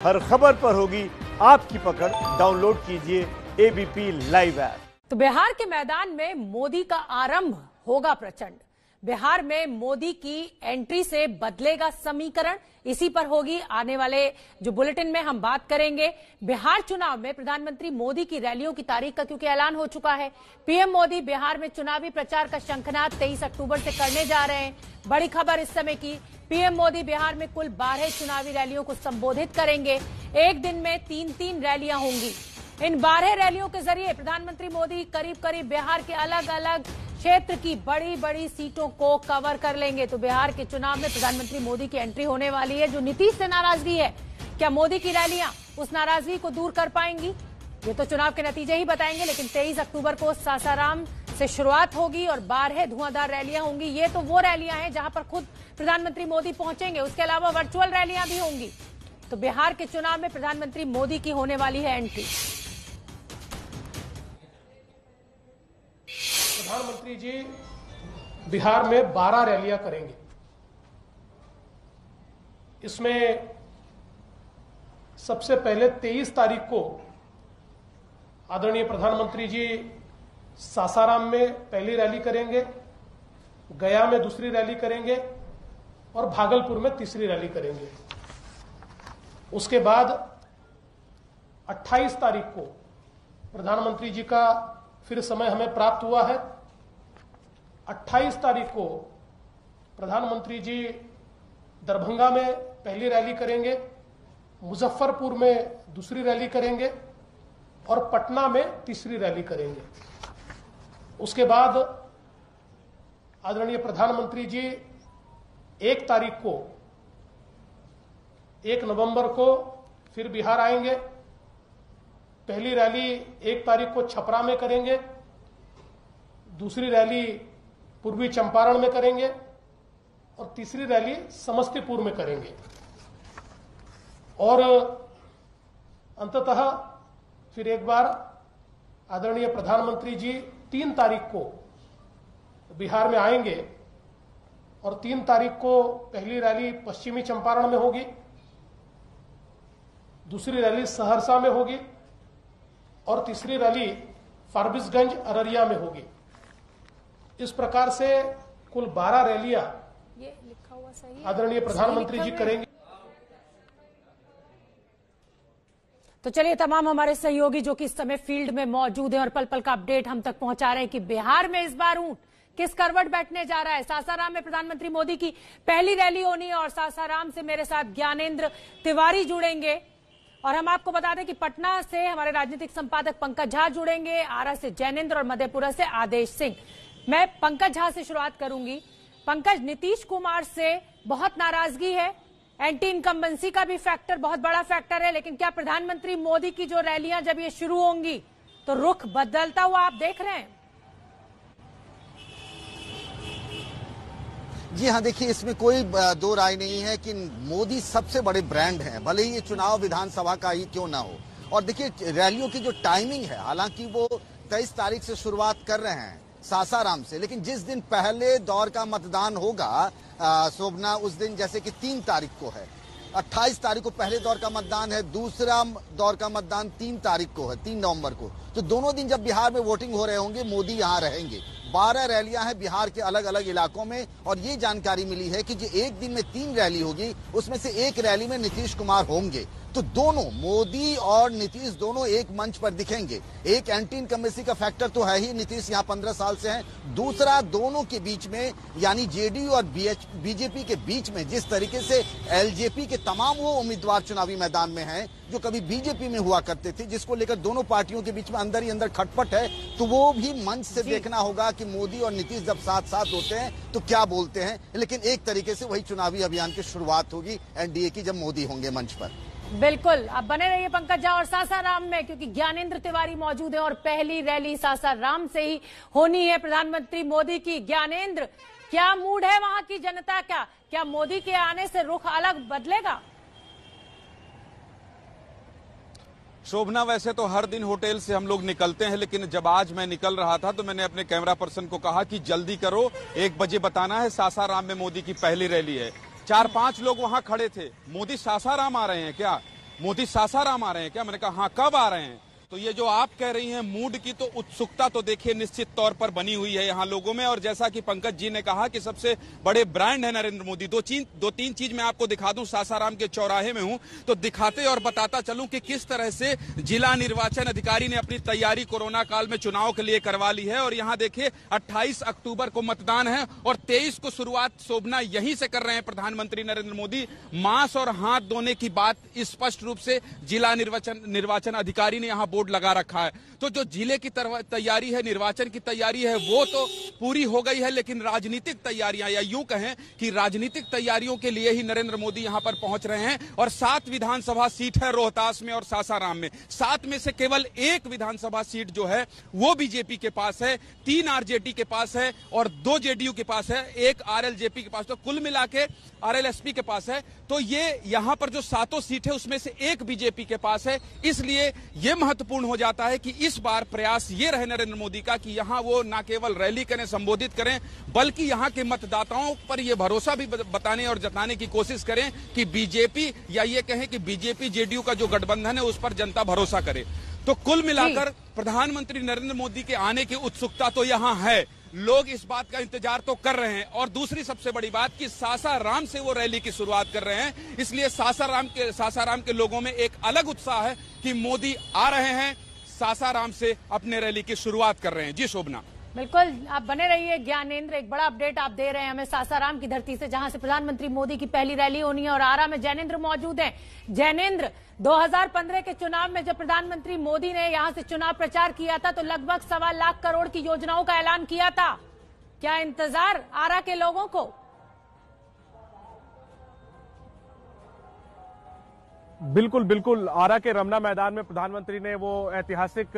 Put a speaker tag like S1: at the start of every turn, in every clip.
S1: हर खबर पर होगी आपकी पकड़। डाउनलोड कीजिए एबीपी लाइव ऐप।
S2: तो बिहार के मैदान में मोदी का आरंभ होगा प्रचंड। बिहार में मोदी की एंट्री से बदलेगा समीकरण, इसी पर होगी आने वाले जो बुलेटिन में हम बात करेंगे। बिहार चुनाव में प्रधानमंत्री मोदी की रैलियों की तारीख का क्योंकि ऐलान हो चुका है। पीएम मोदी बिहार में चुनावी प्रचार का शंखनाद 23 अक्टूबर से करने जा रहे हैं। बड़ी खबर इस समय की, पीएम मोदी बिहार में कुल 12 चुनावी रैलियों को संबोधित करेंगे। एक दिन में 3-3 रैलियां होंगी। इन 12 रैलियों के जरिए प्रधानमंत्री मोदी करीब करीब बिहार के अलग अलग क्षेत्र की बड़ी बड़ी सीटों को कवर कर लेंगे। तो बिहार के चुनाव में प्रधानमंत्री मोदी की एंट्री होने वाली है। जो नीतीश से नाराजगी है, क्या मोदी की रैलियां उस नाराजगी को दूर कर पाएंगी? ये तो चुनाव के नतीजे ही बताएंगे। लेकिन 23 अक्टूबर को सासाराम से शुरुआत होगी और 12 धुआंधार रैलियां होंगी। ये तो वो रैलियां हैं जहां पर खुद प्रधानमंत्री मोदी पहुंचेंगे। उसके अलावा वर्चुअल रैलियां भी होंगी। तो बिहार के चुनाव में प्रधानमंत्री मोदी की होने वाली है एंट्री।
S3: प्रधानमंत्री जी बिहार में 12 रैलियां करेंगे। इसमें सबसे पहले 23 तारीख को आदरणीय प्रधानमंत्री जी सासाराम में पहली रैली करेंगे, गया में दूसरी रैली करेंगे और भागलपुर में तीसरी रैली करेंगे। उसके बाद 28 तारीख को प्रधानमंत्री जी का फिर समय हमें प्राप्त हुआ है। 28 तारीख को प्रधानमंत्री जी दरभंगा में पहली रैली करेंगे, मुजफ्फरपुर में दूसरी रैली करेंगे और पटना में तीसरी रैली करेंगे। उसके बाद आदरणीय प्रधानमंत्री जी 1 तारीख को 1 नवंबर को फिर बिहार आएंगे। पहली रैली 1 तारीख को छपरा में करेंगे, दूसरी रैली पूर्वी चंपारण में करेंगे और तीसरी रैली समस्तीपुर में करेंगे। और अंततः फिर एक बार आदरणीय प्रधानमंत्री जी 3 तारीख को बिहार में आएंगे और 3 तारीख को पहली रैली पश्चिमी चंपारण में होगी, दूसरी रैली सहरसा में होगी और तीसरी रैली फारबिसगंज अररिया में होगी। इस प्रकार से कुल 12 रैलियां
S2: ये लिखा हुआ सही है?
S3: आदरणीय प्रधानमंत्री जी करेंगे।
S2: तो चलिए, तमाम हमारे सहयोगी जो कि इस समय फील्ड में मौजूद हैं और पल पल का अपडेट हम तक पहुंचा रहे हैं कि बिहार में इस बार ऊंट किस करवट बैठने जा रहा है। सासाराम में प्रधानमंत्री मोदी की पहली रैली होनी है और सासाराम से मेरे साथ ज्ञानेंद्र तिवारी जुड़ेंगे। और हम आपको बता दें कि पटना से हमारे राजनीतिक संपादक पंकज झा जुड़ेंगे, आरा से जैनेंद्र और मधेपुरा से आदेश सिंह। मैं पंकज झा से शुरुआत करूंगी। पंकज, नीतीश कुमार से बहुत नाराजगी है, एंटी इनकम्बेंसी का भी फैक्टर बहुत बड़ा फैक्टर है। लेकिन क्या प्रधानमंत्री मोदी की जो रैलियां जब ये शुरू होंगी तो रुख बदलता हुआ आप देख रहे हैं?
S4: जी हाँ, देखिए, इसमें कोई दो राय नहीं है कि मोदी सबसे बड़े ब्रांड हैं, भले ही ये चुनाव विधानसभा का ही क्यों ना हो। और देखिए, रैलियों की जो टाइमिंग है, हालांकि वो 23 तारीख से शुरुआत कर रहे हैं सासाराम से, लेकिन जिस दिन पहले दौर का मतदान होगा शोभना, उस दिन जैसे कि 3 तारीख को है, 28 तारीख को पहले दौर का मतदान है, दूसरा दौर का मतदान 3 तारीख को है, 3 नवंबर को। तो दोनों दिन जब बिहार में वोटिंग हो रहे होंगे, मोदी यहाँ रहेंगे। 12 रैलियां हैं बिहार के अलग अलग इलाकों में और ये जानकारी मिली है कि जो एक दिन में 3 रैली होगी, उसमें से एक रैली में नीतीश कुमार होंगे। तो दोनों, मोदी और नीतीश दोनों एक मंच पर दिखेंगे। एक एंटी इनकम्बेंसी का फैक्टर तो है ही, नीतीश यहाँ 15 साल से हैं। दूसरा, दोनों के बीच में यानी जेडीयू और बीजेपी के बीच में जिस तरीके से एलजेपी के तमाम वो उम्मीदवार चुनावी मैदान में हैं जो कभी बीजेपी में हुआ करते थे, जिसको लेकर दोनों पार्टियों के बीच में अंदर ही अंदर खटपट है, तो वो भी मंच से देखना होगा कि मोदी और नीतीश जब साथ साथ होते हैं तो क्या बोलते हैं। लेकिन एक तरीके से वही चुनावी अभियान की शुरुआत होगी एनडीए की, जब मोदी होंगे मंच पर।
S2: बिल्कुल, अब बने रहिए पंकज झा और सासाराम में, क्योंकि ज्ञानेंद्र तिवारी मौजूद है और पहली रैली सासाराम से ही होनी है प्रधानमंत्री मोदी की। ज्ञानेंद्र, क्या मूड है वहां की जनता का? क्या मोदी के आने से रुख अलग बदलेगा?
S5: शोभना, वैसे तो हर दिन होटल से हम लोग निकलते हैं, लेकिन जब आज मैं निकल रहा था तो मैंने अपने कैमरा पर्सन को कहा कि जल्दी करो, 1 बजे बताना है सासाराम में मोदी की पहली रैली है। 4-5 लोग वहां खड़े थे। मोदी सासाराम आ रहे हैं क्या? मोदी सासाराम आ रहे हैं क्या? मैंने कहा हाँ, कब आ रहे हैं? तो ये जो आप कह रही हैं मूड की, तो उत्सुकता तो देखिए निश्चित तौर पर बनी हुई है यहाँ लोगों में। और जैसा कि पंकज जी ने कहा कि सबसे बड़े ब्रांड है नरेंद्र मोदी। दो तीन चीज मैं आपको दिखा दूं। सासाराम के चौराहे में हूं तो दिखाते और बताता चलूं कि किस तरह से जिला निर्वाचन अधिकारी ने अपनी तैयारी कोरोना काल में चुनाव के लिए करवा ली है। और यहाँ देखिए 28 अक्टूबर को मतदान है और 23 को शुरुआत शोभना यहीं से कर रहे हैं प्रधानमंत्री नरेंद्र मोदी। मास्क और हाथ धोने की बात स्पष्ट रूप से जिला निर्वाचन अधिकारी ने यहाँ बोर्ड लगा रखा है। तो जो जिले की तैयारी है, निर्वाचन की तैयारी है, वो तो पूरी हो गई है, लेकिन राजनीतिक तैयारियां, या यूं कहें कि राजनीतिक तैयारियों के लिए ही नरेंद्र मोदी यहां पर पहुंच रहे हैं। और 7 विधानसभा सीट है रोहतास में और सासाराम में। 7 में से केवल 1 विधानसभा सीट जो है वो बीजेपी के पास है, 3 आरजेडी के पास है और 2 जेडीयू के पास है, 1 आरएलजेपी के पास। तो कुल मिला के आरएलएसपी के पास है। तो ये यहां पर जो 7 सीट है उसमें से 1 बीजेपी के पास है। इसलिए यह महत्वपूर्ण हो जाता है कि इस बार प्रयास ये रहे नरेंद्र मोदी का कि यहां वो न केवल रैली करें, संबोधित करें, बल्कि यहां के मतदाताओं पर यह भरोसा भी बताने और जताने की कोशिश करें कि बीजेपी, या ये कहें कि बीजेपी जेडीयू का जो गठबंधन है उस पर जनता भरोसा करे। तो कुल मिलाकर प्रधानमंत्री नरेंद्र मोदी के आने की उत्सुकता तो यहां है। लोग इस बात का इंतजार तो कर रहे हैं। और दूसरी सबसे बड़ी बात कि सासाराम से वो रैली की शुरुआत कर रहे हैं, इसलिए सासाराम के लोगों में एक अलग उत्साह है कि मोदी आ रहे हैं, सासाराम से अपने रैली की शुरुआत कर रहे हैं। जी शोभना।
S2: बिल्कुल, आप बने रहिए। ज्ञानेंद्र, एक बड़ा अपडेट आप दे रहे हैं हमें सासाराम की धरती से, जहां से प्रधानमंत्री मोदी की पहली रैली होनी है। और आरा में जैनेंद्र मौजूद हैं। जैनेंद्र, 2015 के चुनाव में जब प्रधानमंत्री मोदी ने यहां से चुनाव प्रचार किया था तो लगभग 1.25 लाख करोड़ की योजनाओं का ऐलान किया था। क्या इंतजार आरा के लोगों को?
S6: बिल्कुल बिल्कुल। आरा के रमना मैदान में प्रधानमंत्री ने वो ऐतिहासिक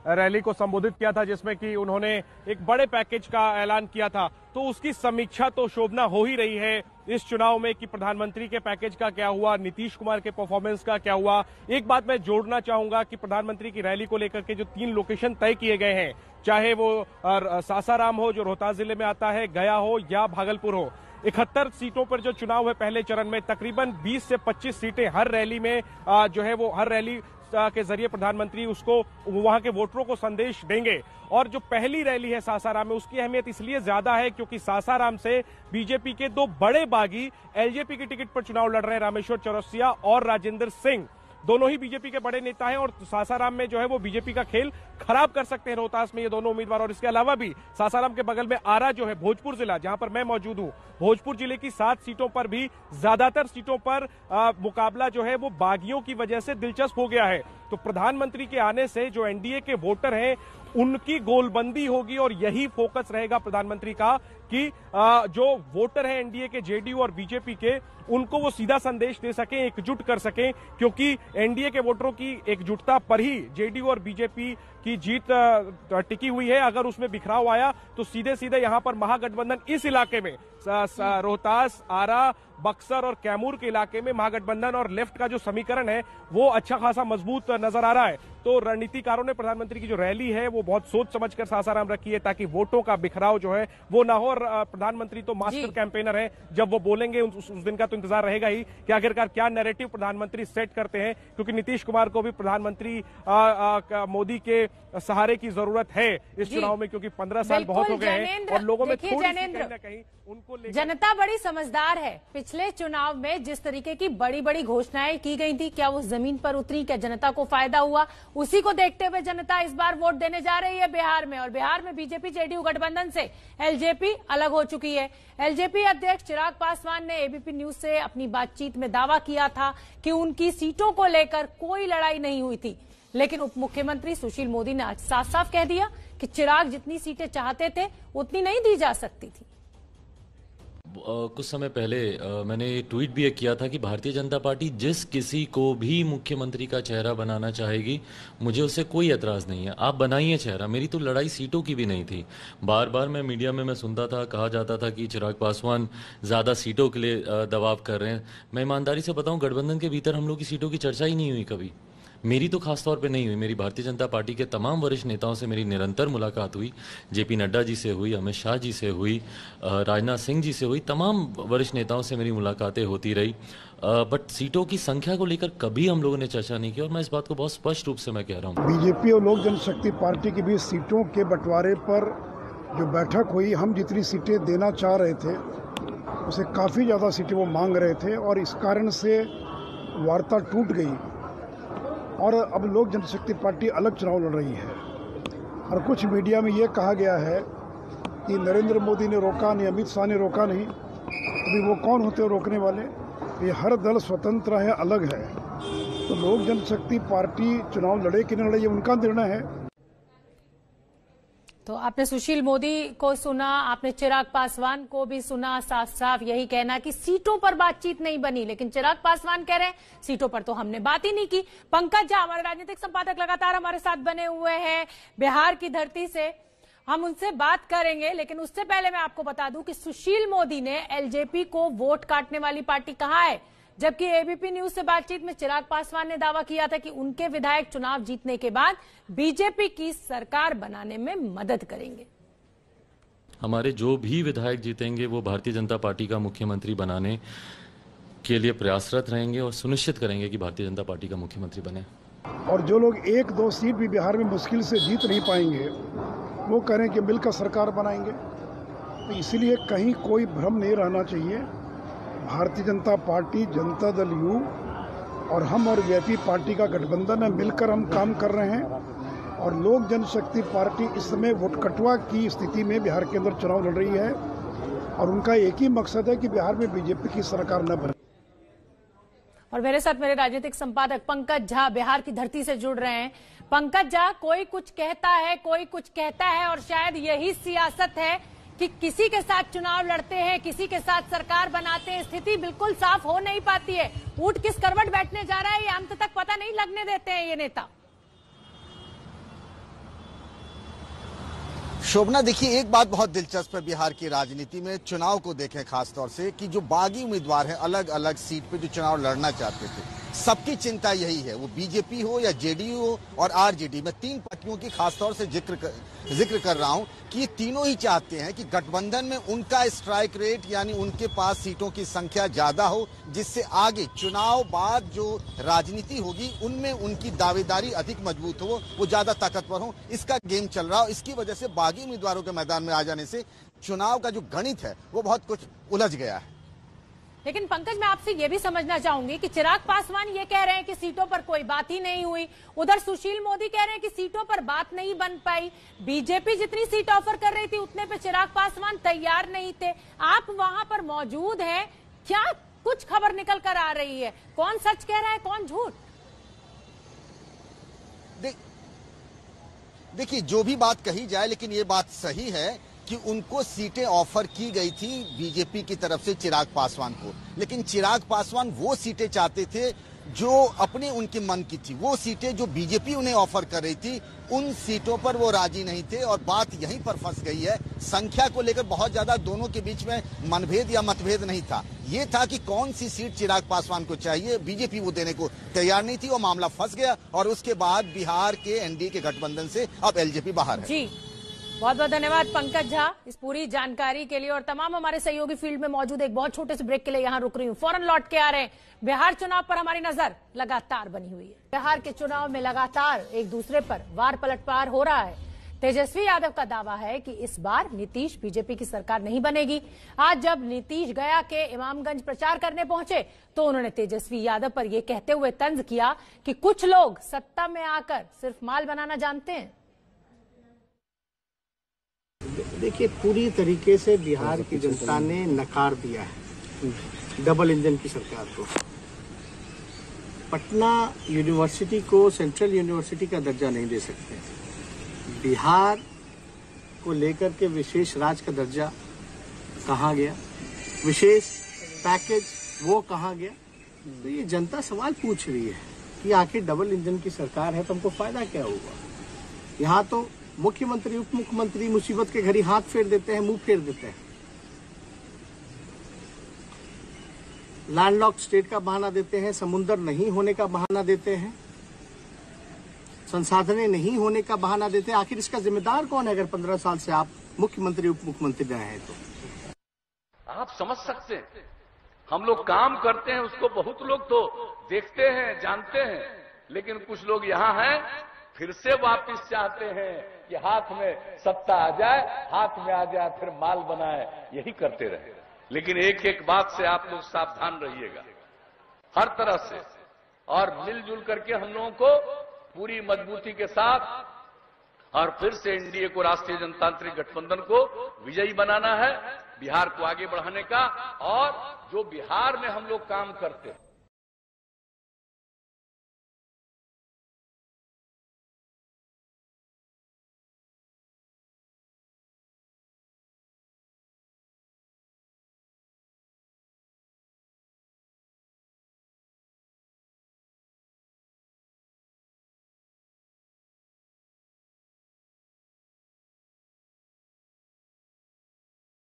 S6: रैली को संबोधित किया था, जिसमें कि उन्होंने एक बड़े पैकेज का ऐलान किया था। तो उसकी समीक्षा तो शोभना हो ही रही है इस चुनाव में कि प्रधानमंत्री के पैकेज का क्या हुआ, नीतीश कुमार के परफॉर्मेंस का क्या हुआ। एक बात मैं जोड़ना चाहूंगा कि प्रधानमंत्री की रैली को लेकर के जो 3 लोकेशन तय किए गए हैं, चाहे वो सासाराम हो जो रोहतास जिले में आता है, गया हो या भागलपुर हो, 71 सीटों पर जो चुनाव है पहले चरण में, तकरीबन 20 से 25 सीटें हर रैली में जो है वो हर रैली के जरिए प्रधानमंत्री उसको वहां के वोटरों को संदेश देंगे। और जो पहली रैली है सासाराम में, उसकी अहमियत इसलिए ज्यादा है क्योंकि सासाराम से बीजेपी के 2 बड़े बागी एलजेपी की टिकट पर चुनाव लड़ रहे हैं, रामेश्वर चौरसिया और राजेंद्र सिंह। दोनों ही बीजेपी के बड़े नेता हैं और सासाराम में जो है वो बीजेपी का खेल खराब कर सकते हैं रोहतास में ये दोनों उम्मीदवार। और इसके अलावा भी सासाराम के बगल में आरा जो है, भोजपुर जिला जहां पर मैं मौजूद हूं, भोजपुर जिले की 7 सीटों पर भी ज्यादातर सीटों पर मुकाबला जो है वो बागियों की वजह से दिलचस्प हो गया है। तो प्रधानमंत्री के आने से जो एनडीए के वोटर हैं उनकी गोलबंदी होगी और यही फोकस रहेगा प्रधानमंत्री का कि जो वोटर हैं एनडीए के, जेडीयू और बीजेपी के, उनको वो सीधा संदेश दे सकें, एकजुट कर सकें। क्योंकि एनडीए के वोटरों की एकजुटता पर ही जेडीयू और बीजेपी की जीत टिकी हुई है। अगर उसमें बिखराव आया तो सीधे सीधे यहां पर महागठबंधन इस इलाके में रोहतास, आरा, बक्सर और कैमूर के इलाके में महागठबंधन और लेफ्ट का जो समीकरण है वो अच्छा खासा मजबूत नजर आ रहा है। तो रणनीतिकारों ने प्रधानमंत्री की जो रैली है वो बहुत सोच समझकर सासाराम रखी है ताकि वोटों का बिखराव जो है वो ना हो। और प्रधानमंत्री तो मास्टर कैंपेनर है, जब वो बोलेंगे उस दिन का तो इंतजार रहेगा ही कि आखिरकार क्या नैरेटिव प्रधानमंत्री सेट करते हैं। क्योंकि नीतीश कुमार को भी प्रधानमंत्री मोदी के सहारे की जरूरत है इस चुनाव में, क्योंकि 15 साल बहुत हो गए हैं और लोगों में थोड़ी सी कहीं ना कहीं उनको
S2: जनता बड़ी समझदार है। पिछले चुनाव में जिस तरीके की बड़ी बड़ी घोषणाएं की गई थी, क्या वो जमीन पर उतरी, क्या जनता को फायदा हुआ? उसी को देखते हुए जनता इस बार वोट देने जा रही है बिहार में। और बिहार में बीजेपी जेडीयू गठबंधन से एलजेपी अलग हो चुकी है। एलजेपी अध्यक्ष चिराग पासवान ने एबीपी न्यूज से अपनी बातचीत में दावा किया था कि उनकी सीटों को लेकर कोई लड़ाई नहीं हुई थी। लेकिन उप मुख्यमंत्री सुशील मोदी ने आज साफ साफ कह दिया कि चिराग जितनी सीटें चाहते थे उतनी नहीं दी जा सकती थी।
S7: कुछ समय पहले मैंने ट्वीट भी किया था कि भारतीय जनता पार्टी जिस किसी को भी मुख्यमंत्री का चेहरा बनाना चाहेगी, मुझे उससे कोई एतराज़ नहीं है, आप बनाइए चेहरा। मेरी तो लड़ाई सीटों की भी नहीं थी। बार बार मैं मीडिया में सुनता था, कहा जाता था कि चिराग पासवान ज़्यादा सीटों के लिए दबाव कर रहे हैं। मैं ईमानदारी से बताऊं, गठबंधन के भीतर हम लोग की सीटों की चर्चा ही नहीं हुई कभी। मेरी तो खास तौर पे नहीं हुई, मेरी भारतीय जनता पार्टी के तमाम वरिष्ठ नेताओं से मेरी निरंतर मुलाकात हुई। जेपी नड्डा जी से हुई, अमित शाह जी से हुई, राजनाथ सिंह जी से हुई, तमाम वरिष्ठ नेताओं से मेरी मुलाकातें होती रही। बट सीटों की संख्या को लेकर कभी हम लोगों ने चर्चा नहीं की, और मैं इस बात को बहुत स्पष्ट रूप से मैं कह रहा हूँ।
S8: बीजेपी और लोक जनशक्ति पार्टी के बीच सीटों के बंटवारे पर जो बैठक हुई, हम जितनी सीटें देना चाह रहे थे उसे काफ़ी ज़्यादा सीटें वो मांग रहे थे, और इस कारण से वार्ता टूट गई और अब लोक जनशक्ति पार्टी अलग चुनाव लड़ रही है। और कुछ मीडिया में ये कहा गया है कि नरेंद्र मोदी ने रोका नहीं, अमित शाह ने रोका नहीं। अभी वो कौन होते हैं रोकने वाले? ये हर दल स्वतंत्र है, अलग है। तो लोक जनशक्ति पार्टी चुनाव लड़े कि न लड़े ये उनका निर्णय है।
S2: तो आपने सुशील मोदी को सुना, आपने चिराग पासवान को भी सुना, साफ साफ यही कहना कि सीटों पर बातचीत नहीं बनी। लेकिन चिराग पासवान कह रहे हैं सीटों पर तो हमने बात ही नहीं की। पंकज झा हमारे राजनीतिक संपादक लगातार हमारे साथ बने हुए हैं बिहार की धरती से, हम उनसे बात करेंगे। लेकिन उससे पहले मैं आपको बता दूं कि सुशील मोदी ने एलजेपी को वोट काटने वाली पार्टी कहा है, जबकि एबीपी न्यूज से बातचीत में चिराग पासवान ने दावा किया था कि उनके विधायक चुनाव जीतने के बाद बीजेपी की सरकार बनाने में मदद करेंगे।
S7: हमारे जो भी विधायक जीतेंगे वो भारतीय जनता पार्टी का मुख्यमंत्री बनाने के लिए प्रयासरत रहेंगे और सुनिश्चित करेंगे कि भारतीय जनता पार्टी का मुख्यमंत्री बने।
S8: और जो लोग 1-2 सीट भी बिहार में मुश्किल से जीत नहीं पाएंगे वो कह रहे हैं कि मिलकर सरकार बनाएंगे। तो इसीलिए कहीं कोई भ्रम नहीं रहना चाहिए। भारतीय जनता पार्टी, जनता दल यू और हम और वीआईपी पार्टी का गठबंधन है, मिलकर हम काम कर रहे हैं। और लोक जनशक्ति पार्टी इस समय वोटकटवा की स्थिति में बिहार के अंदर चुनाव लड़ रही है, और उनका एक ही मकसद है कि बिहार में बीजेपी की सरकार न बने।
S2: और मेरे साथ मेरे राजनीतिक संपादक पंकज झा बिहार की धरती से जुड़ रहे हैं। पंकज झा, कोई कुछ कहता है, कोई कुछ कहता है, और शायद यही सियासत है कि किसी के साथ चुनाव लड़ते हैं, किसी के साथ सरकार बनाते हैं, स्थिति बिल्कुल साफ हो नहीं पाती है। ऊंट किस करवट बैठने जा रहा है ये अंत तक पता नहीं लगने देते हैं ये नेता।
S4: शोभना, देखिए एक बात बहुत दिलचस्प है बिहार की राजनीति में, चुनाव को देखें खासतौर से कि जो बागी उम्मीदवार हैं अलग अलग सीट पे जो चुनाव लड़ना चाहते थे, सबकी चिंता यही है, वो बीजेपी हो या जेडीयू हो और आरजेडी। मैं 3 पार्टियों की खासतौर से जिक्र कर रहा हूं कि ये तीनों ही चाहते हैं कि गठबंधन में उनका स्ट्राइक रेट यानी उनके पास सीटों की संख्या ज्यादा हो, जिससे आगे चुनाव बाद जो राजनीति होगी उनमें उनकी दावेदारी अधिक मजबूत हो, वो ज्यादा ताकतवर हो। इसका गेम चल रहा है। इसकी वजह से बागी उम्मीदवारों के मैदान में आ जाने से चुनाव का जो गणित है वो बहुत कुछ उलझ गया है।
S2: लेकिन पंकज, मैं आपसे ये भी समझना चाहूंगी कि चिराग पासवान ये कह रहे हैं कि सीटों पर कोई बात ही नहीं हुई, उधर सुशील मोदी कह रहे हैं कि सीटों पर बात नहीं बन पाई, बीजेपी जितनी सीट ऑफर कर रही थी उतने पे चिराग पासवान तैयार नहीं थे। आप वहां पर मौजूद हैं, क्या कुछ खबर निकल कर आ रही है? कौन सच कह रहा है, कौन झूठ?
S4: देखिए, जो भी बात कही जाए, लेकिन ये बात सही है कि उनको सीटें ऑफर की गई थी बीजेपी की तरफ से चिराग पासवान को, लेकिन चिराग पासवान वो सीटें चाहते थे जो अपने उनके मन की थी। वो सीटें जो बीजेपी उन्हें ऑफर कर रही थी उन सीटों पर वो राजी नहीं थे, और बात यहीं पर फंस गई है। संख्या को लेकर बहुत ज्यादा दोनों के बीच में मनभेद या मतभेद नहीं था, ये था कि कौन सी सीट चिराग पासवान को चाहिए, बीजेपी वो देने को तैयार नहीं थी। वो मामला फंस गया और उसके बाद बिहार के एनडीए के गठबंधन से अब एलजेपी बाहर है।
S2: जी, बहुत बहुत धन्यवाद पंकज झा इस पूरी जानकारी के लिए, और तमाम हमारे सहयोगी फील्ड में मौजूद। एक बहुत छोटे से ब्रेक के लिए यहां रुक रही हूं, फौरन लौट के आ रहे हैं। बिहार चुनाव पर हमारी नजर लगातार बनी हुई है। बिहार के चुनाव में लगातार एक दूसरे पर वार पलटवार हो रहा है। तेजस्वी यादव का दावा है कि इस बार नीतीश बीजेपी की सरकार नहीं बनेगी। आज जब नीतीश गया के इमामगंज प्रचार करने पहुंचे तो उन्होंने तेजस्वी यादव पर यह कहते हुए तंज किया कि कुछ लोग सत्ता में आकर सिर्फ माल बनाना जानते हैं।
S9: देखिए, पूरी तरीके से बिहार की जनता ने नकार दिया है डबल इंजन की सरकार को। पटना यूनिवर्सिटी को सेंट्रल यूनिवर्सिटी का दर्जा नहीं दे सकते। बिहार को लेकर के विशेष राज्य का दर्जा कहाँ गया, विशेष पैकेज वो कहाँ गया? तो ये जनता सवाल पूछ रही है कि आखिर डबल इंजन की सरकार है तो हमको फायदा क्या हुआ? यहाँ तो मुख्यमंत्री उप मुख्यमंत्री मुसीबत के घड़ी हाथ फेर देते हैं, मुंह फेर देते हैं। लैंडलॉक्ड स्टेट का बहाना देते हैं, समुंदर नहीं होने का बहाना देते हैं, संसाधनें नहीं होने का बहाना देते हैं। आखिर इसका जिम्मेदार कौन है? अगर 15 साल से आप मुख्यमंत्री उप मुख्यमंत्री रहे हैं तो
S10: आप समझ सकते हैं। हम लोग काम करते हैं, उसको बहुत लोग तो देखते हैं, जानते हैं, लेकिन कुछ लोग यहाँ हैं फिर से वापस चाहते हैं कि हाथ में सत्ता आ जाए, हाथ में आ जाए, फिर माल बनाए, यही करते रहे। लेकिन एक एक बात से आप लोग सावधान रहिएगा हर तरह से, और मिलजुल करके हम लोगों को पूरी मजबूती के साथ और फिर से एनडीए को, राष्ट्रीय जनतांत्रिक गठबंधन को विजयी बनाना है, बिहार को आगे बढ़ाने का। और जो बिहार में हम लोग काम करते हैं